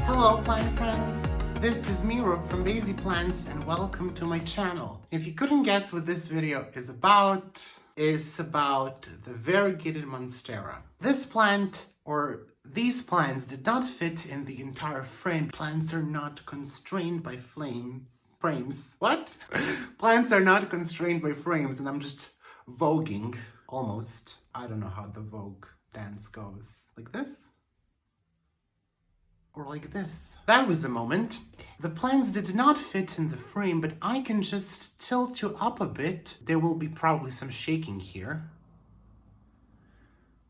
Hello plant friends, this is Miro from Basie Plants and welcome to my channel. If you couldn't guess what this video is about the variegated monstera. This plant, or these plants, did not fit in the entire frame. Plants are not constrained by frames. What? Plants are not constrained by frames, and I'm just voguing, almost. I don't know how the Vogue dance goes. Like this? Or like this. That was the moment. The plants did not fit in the frame, but I can just tilt you up a bit. There will be probably some shaking here.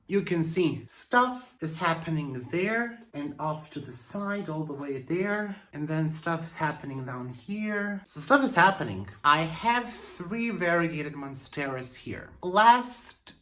You can see stuff is happening there and off to the side all the way there. And then stuff is happening down here. So stuff is happening. I have 3 variegated monsteras here. Last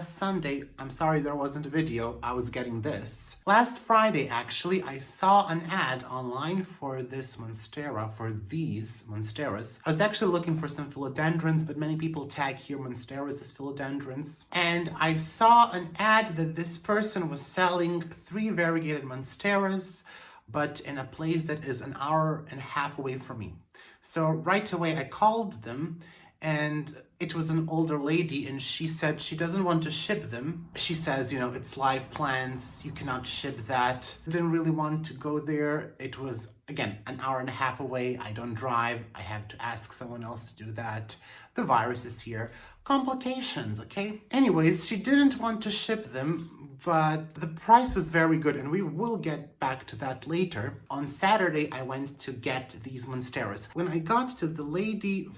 Sunday, I'm sorry there wasn't a video, I was getting this. Last Friday, actually, I saw an ad online for this monstera, for these monsteras. I was actually looking for some philodendrons, but many people tag here monsteras as philodendrons. And I saw an ad that this person was selling 3 variegated monsteras, but in a place that is an hour and a half away from me. So right away I called them, and it was an older lady, and she said she doesn't want to ship them. She says, you know, it's live plants, you cannot ship that. Didn't really want to go there. It was, again, an hour and a half away. I don't drive. I have to ask someone else to do that. The virus is here. Complications, okay? Anyways, she didn't want to ship them, but the price was very good, and we will get back to that later. On Saturday, I went to get these monsteras. When I got to the lady,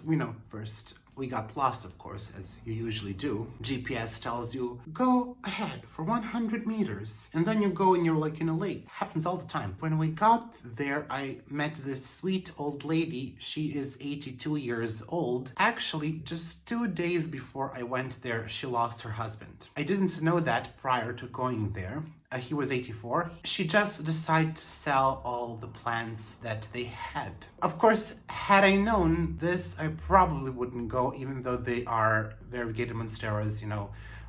first we got lost, of course, as you usually do. GPS tells you, go ahead for 100 meters. And then you go and you're like in a lake. Happens all the time. When we got there, I met this sweet old lady. She is 82 years old. Actually, just 2 days before I went there, she lost her husband. I didn't know that prior to going there. He was 84. She just decided to sell all the plants that they had. Of course, had I known this, I probably wouldn't go, even though they are variegated monsteras.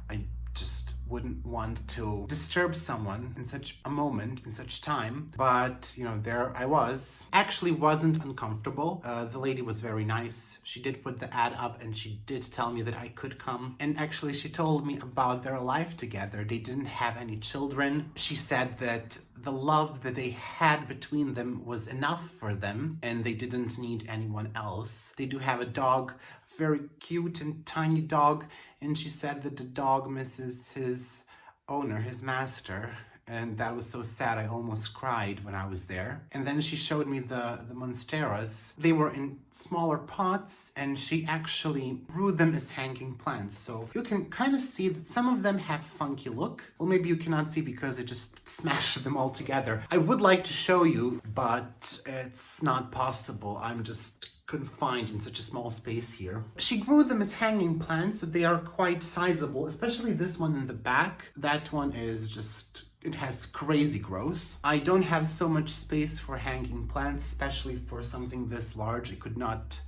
I just wouldn't want to disturb someone in such a moment, in such time. But, there I was. Actually wasn't uncomfortable. The lady was very nice. She did put the ad up and she did tell me that I could come. And actually she told me about their life together. They didn't have any children. She said that the love that they had between them was enough for them and they didn't need anyone else. They do have a dog, very cute and tiny dog, and she said that the dog misses his owner, his master, and that was so sad. I almost cried when I was there. And then she showed me the monsteras. They were in smaller pots, and she actually grew them as hanging plants. So you can kind of see that some of them have funky look. Well, maybe you cannot see because it just smashed them all together. I would like to show you, but it's not possible. I'm just confined in such a small space here. She grew them as hanging plants, so they are quite sizable, especially this one in the back. That one is just, it has crazy growth. I don't have so much space for hanging plants, especially for something this large. I could not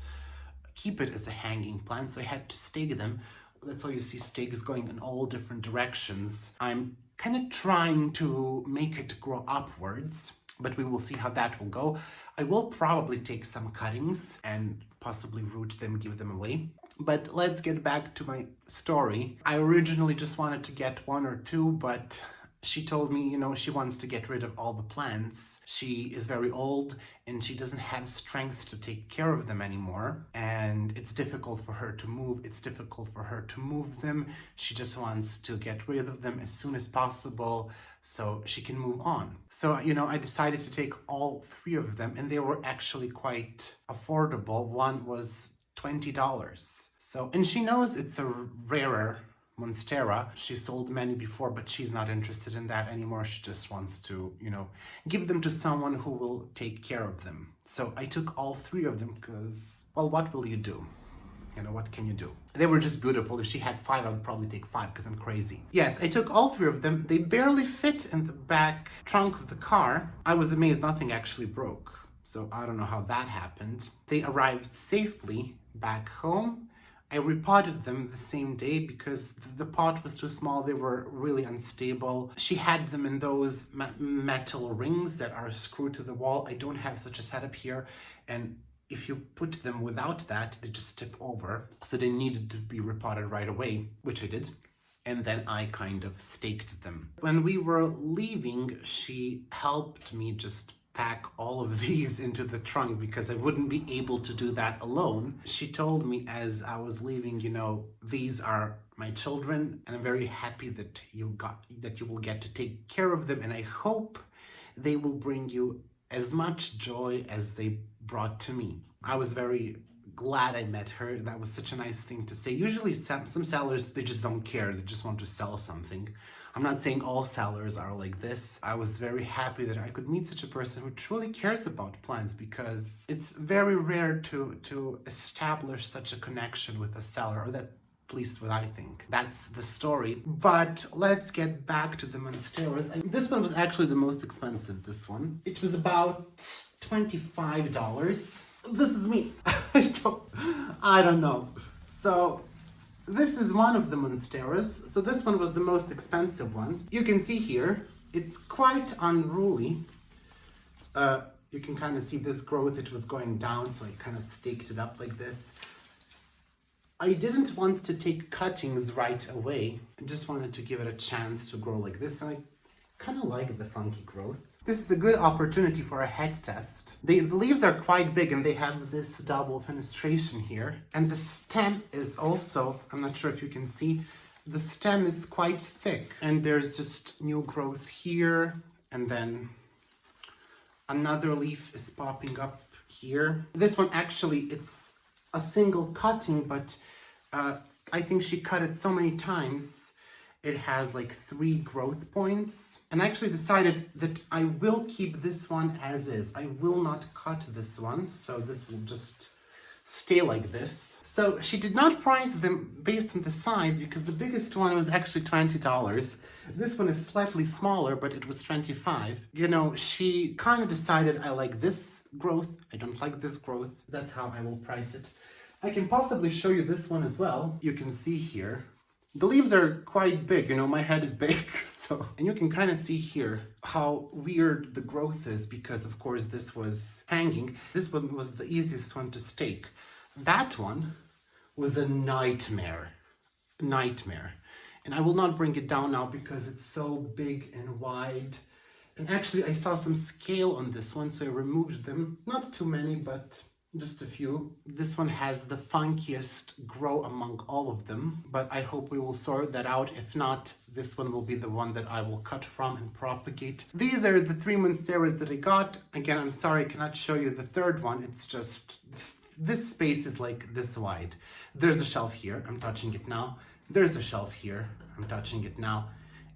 keep it as a hanging plant, so I had to stake them. That's why you see stakes going in all different directions. I'm kind of trying to make it grow upwards, but we will see how that will go. I will probably take some cuttings and possibly root them, give them away. But let's get back to my story. I originally just wanted to get 1 or 2, but she told me, she wants to get rid of all the plants. She is very old and she doesn't have strength to take care of them anymore. And it's difficult for her to move. It's difficult for her to move them. She just wants to get rid of them as soon as possible so she can move on. So, I decided to take all 3 of them, and they were actually quite affordable. One was $20. So, and she knows it's a rarer monstera. She sold many before, but she's not interested in that anymore. She just wants to, give them to someone who will take care of them. So I took all 3 of them because, well, what will you do? What can you do? They were just beautiful. If she had 5, I would probably take 5 because I'm crazy. Yes, I took all 3 of them. They barely fit in the back trunk of the car. I was amazed nothing actually broke. So I don't know how that happened. They arrived safely back home. I repotted them the same day because the pot was too small. They were really unstable. She had them in those metal rings that are screwed to the wall. I don't have such a setup here, and if you put them without that, they just tip over. So they needed to be repotted right away, which I did. And then I kind of staked them. When we were leaving, she helped me just pack all of these into the trunk because I wouldn't be able to do that alone. She told me as I was leaving, you know, these are my children and I'm very happy that you will get to take care of them, and I hope they will bring you as much joy as they brought to me. I was very glad I met her. That was such a nice thing to say. Usually some sellers, they just don't care. They just want to sell something. I'm not saying all sellers are like this. I was very happy that I could meet such a person who truly cares about plants, because it's very rare to establish such a connection with a seller, or that's at least what I think. That's the story. But let's get back to the monsteras. This one was actually the most expensive, this one. It was about $25. This is me. I don't know. So this is one of the monsteras. So this one was the most expensive one. You can see here, it's quite unruly. You can kind of see this growth, it was going down, so I kind of staked it up like this. I didn't want to take cuttings right away. I just wanted to give it a chance to grow like this. I kind of like the funky growth. This is a good opportunity for a head test. The leaves are quite big and they have this double fenestration here. And the stem is also, I'm not sure if you can see, the stem is quite thick. And there's just new growth here. And then another leaf is popping up here. This one actually, it's a single cutting, but I think she cut it so many times. It has like 3 growth points. And I actually decided that I will keep this one as is. I will not cut this one. So this will just stay like this. So she did not price them based on the size, because the biggest one was actually $20. This one is slightly smaller, but it was $25. You know, she kind of decided I like this growth. I don't like this growth. That's how I will price it. I can possibly show you this one as well. You can see here. The leaves are quite big, you know, my head is big, so... And you can kind of see here how weird the growth is, because of course this was hanging. This one was the easiest one to stake. That one was a nightmare. Nightmare. And I will not bring it down now because it's so big and wide. And actually I saw some scale on this one, so I removed them. Not too many, but just a few. This one has the funkiest grow among all of them, but I hope we will sort that out. If not, this one will be the one that I will cut from and propagate. These are the 3 monsteras that I got. Again, I'm sorry I cannot show you the third one. It's just, this space is like this wide. There's a shelf here, I'm touching it now. There's a shelf here, I'm touching it now.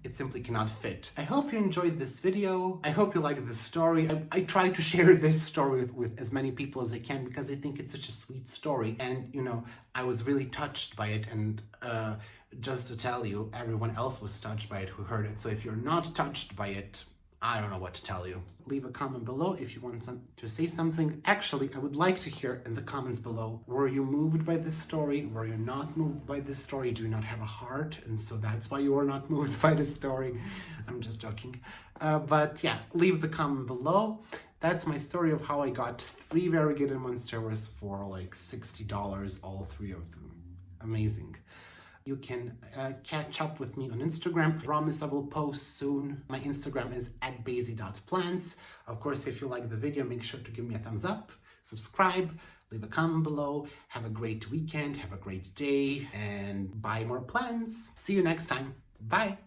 It simply cannot fit. I hope you enjoyed this video. I hope you like this story. I try to share this story with as many people as I can, because I think it's such a sweet story. And, you know, I was really touched by it. And just to tell you, everyone else was touched by it who heard it. So if you're not touched by it, I don't know what to tell you. Leave a comment below if you want to say something. Actually, I would like to hear in the comments below, were you moved by this story? Were you not moved by this story? Do you not have a heart? And so that's why you are not moved by this story. I'm just joking. But yeah, leave the comment below. That's my story of how I got 3 variegated monsteras for like $60, all 3 of them. Amazing. You can catch up with me on Instagram. I promise I will post soon. My Instagram is @basie.plants. Of course, if you like the video, make sure to give me a thumbs up, subscribe, leave a comment below. Have a great weekend, have a great day, and buy more plants. See you next time. Bye.